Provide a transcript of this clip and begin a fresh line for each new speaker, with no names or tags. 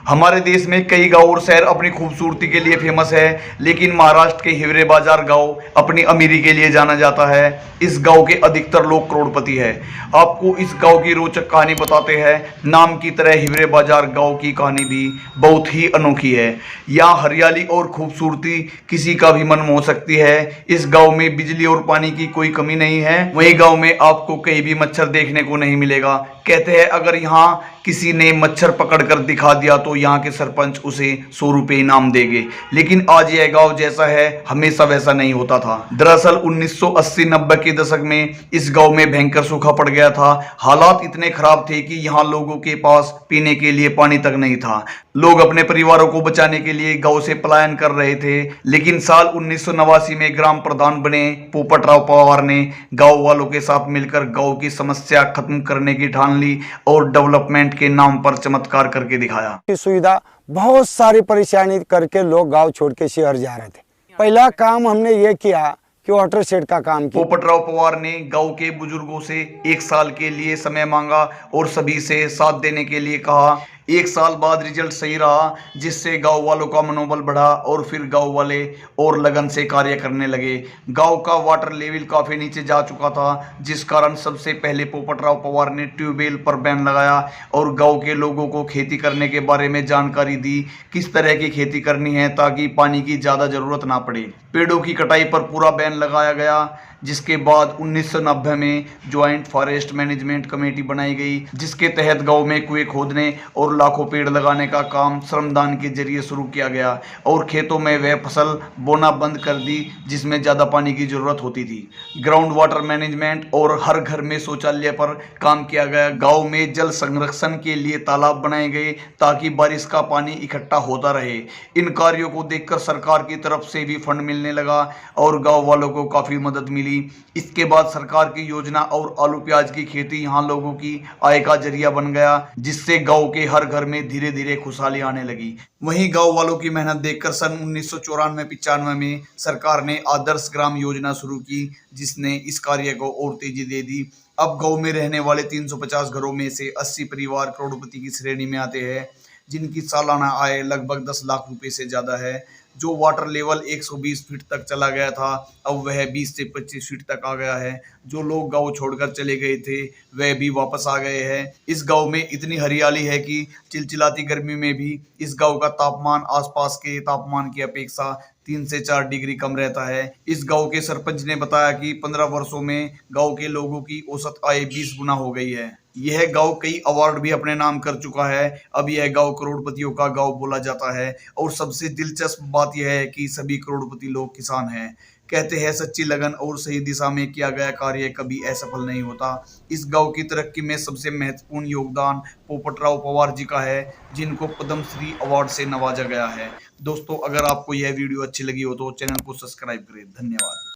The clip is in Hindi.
हमारे देश में कई गांव और शहर अपनी खूबसूरती के लिए फेमस है, लेकिन महाराष्ट्र के हिवरे बाजार गांव अपनी अमीरी के लिए जाना जाता है। इस गांव के अधिकतर लोग करोड़पति हैं। आपको इस गांव की रोचक कहानी बताते हैं। नाम की तरह हिवरे बाजार गांव की कहानी भी बहुत ही अनोखी है। यहाँ हरियाली और खूबसूरती किसी का भी मन मोह सकती है। इस गांव में बिजली और पानी की कोई कमी नहीं है। वहीं गांव में आपको कहीं भी मच्छर देखने को नहीं मिलेगा। कहते हैं अगर यहाँ किसी ने मच्छर पकड़कर दिखा दिया तो यहाँ के सरपंच उसे 100 रुपये इनाम देंगे। लेकिन आज यह गांव जैसा है हमेशा वैसा नहीं होता था। दरअसल 1980-90 के दशक में इस गांव में भयंकर सूखा पड़ गया था। हालात इतने खराब थे कि यहाँ लोगों के पास पीने के लिए पानी तक नहीं था। लोग अपने परिवारों को बचाने के लिए गांव से पलायन कर रहे थे। लेकिन साल 1989 में ग्राम प्रधान बने पोपटराव पवार ने गांव वालों के साथ मिलकर गांव की समस्या खत्म करने की ठान ली और डेवलपमेंट के नाम पर चमत्कार करके दिखाया।
की सुविधा बहुत सारी परेशानी करके लोग गांव छोड़ के शहर जा रहे थे। पहला काम हमने ये किया कि वाटर शेड का काम किया।
पोपटराव पवार ने गांव के बुजुर्गों से 1 साल के लिए समय मांगा और सभी से साथ देने के लिए कहा। 1 साल बाद रिजल्ट सही रहा, जिससे गांव वालों का मनोबल बढ़ा और फिर गांव वाले और लगन से कार्य करने लगे। गांव का वाटर लेवल काफी नीचे जा चुका था, जिस कारण सबसे पहले पोपटराव पवार ने ट्यूबवेल पर बैन लगाया और गांव के लोगों को खेती करने के बारे में जानकारी दी। किस तरह की खेती करनी है ताकि पानी की ज्यादा जरूरत ना पड़े। पेड़ों की कटाई पर पूरा बैन लगाया गया, जिसके बाद 1990 में ज्वाइंट फॉरेस्ट मैनेजमेंट कमेटी बनाई गई, जिसके तहत गांव में कुएं खोदने और लाखों पेड़ लगाने का काम श्रमदान के जरिए शुरू किया गया और खेतों में वह फसल बोना बंद कर दी जिसमें ज़्यादा पानी की जरूरत होती थी। ग्राउंड वाटर मैनेजमेंट और हर घर में शौचालय पर काम किया गया। गाँव में जल संरक्षण के लिए तालाब बनाए गए ताकि बारिश का पानी इकट्ठा होता रहे। इन कार्यों को देखकर सरकार की तरफ से भी फंड मिलने लगा और गाँव वालों को काफ़ी मदद मिली। इसके बाद सरकार की योजना और आलू प्याज की खेती यहाँ लोगों की आय का जरिया बन गया, जिससे गांव के हर घर में धीरे धीरे खुशहाली आने लगी। वहीं गांव वालों की मेहनत देखकर सन 1994-95 में सरकार ने आदर्श ग्राम योजना शुरू की, जिसने इस कार्य को और तेजी दे दी। अब गांव में रहने वाले 350 घरों में से 80 परिवार करोड़पति की श्रेणी में आते हैं, जिनकी सालाना आय लगभग 10 लाख रुपए से ज्यादा है। जो वाटर लेवल 120 फीट तक चला गया था, अब वह 20 से 25 फीट तक आ गया है। जो लोग गांव छोड़कर चले गए थे वह भी वापस आ गए हैं। इस गांव में इतनी हरियाली है कि चिलचिलाती गर्मी में भी इस गांव का तापमान आसपास के तापमान की अपेक्षा 3 से 4 डिग्री कम रहता है। इस गांव के सरपंच ने बताया कि 15 वर्षों में गांव के लोगों की औसत आय 20 गुना हो गई है। यह गांव कई अवार्ड भी अपने नाम कर चुका है। अब यह गांव करोड़पतियों का गांव बोला जाता है और सबसे दिलचस्प बात यह है कि सभी करोड़पति लोग किसान हैं। कहते हैं सच्ची लगन और सही दिशा में किया गया कार्य कभी असफल नहीं होता। इस गांव की तरक्की में सबसे महत्वपूर्ण योगदान पोपटराव पवार जी का है, जिनको पद्मश्री अवार्ड से नवाजा गया है। दोस्तों, अगर आपको यह वीडियो अच्छी लगी हो तो चैनल को सब्सक्राइब करें। धन्यवाद।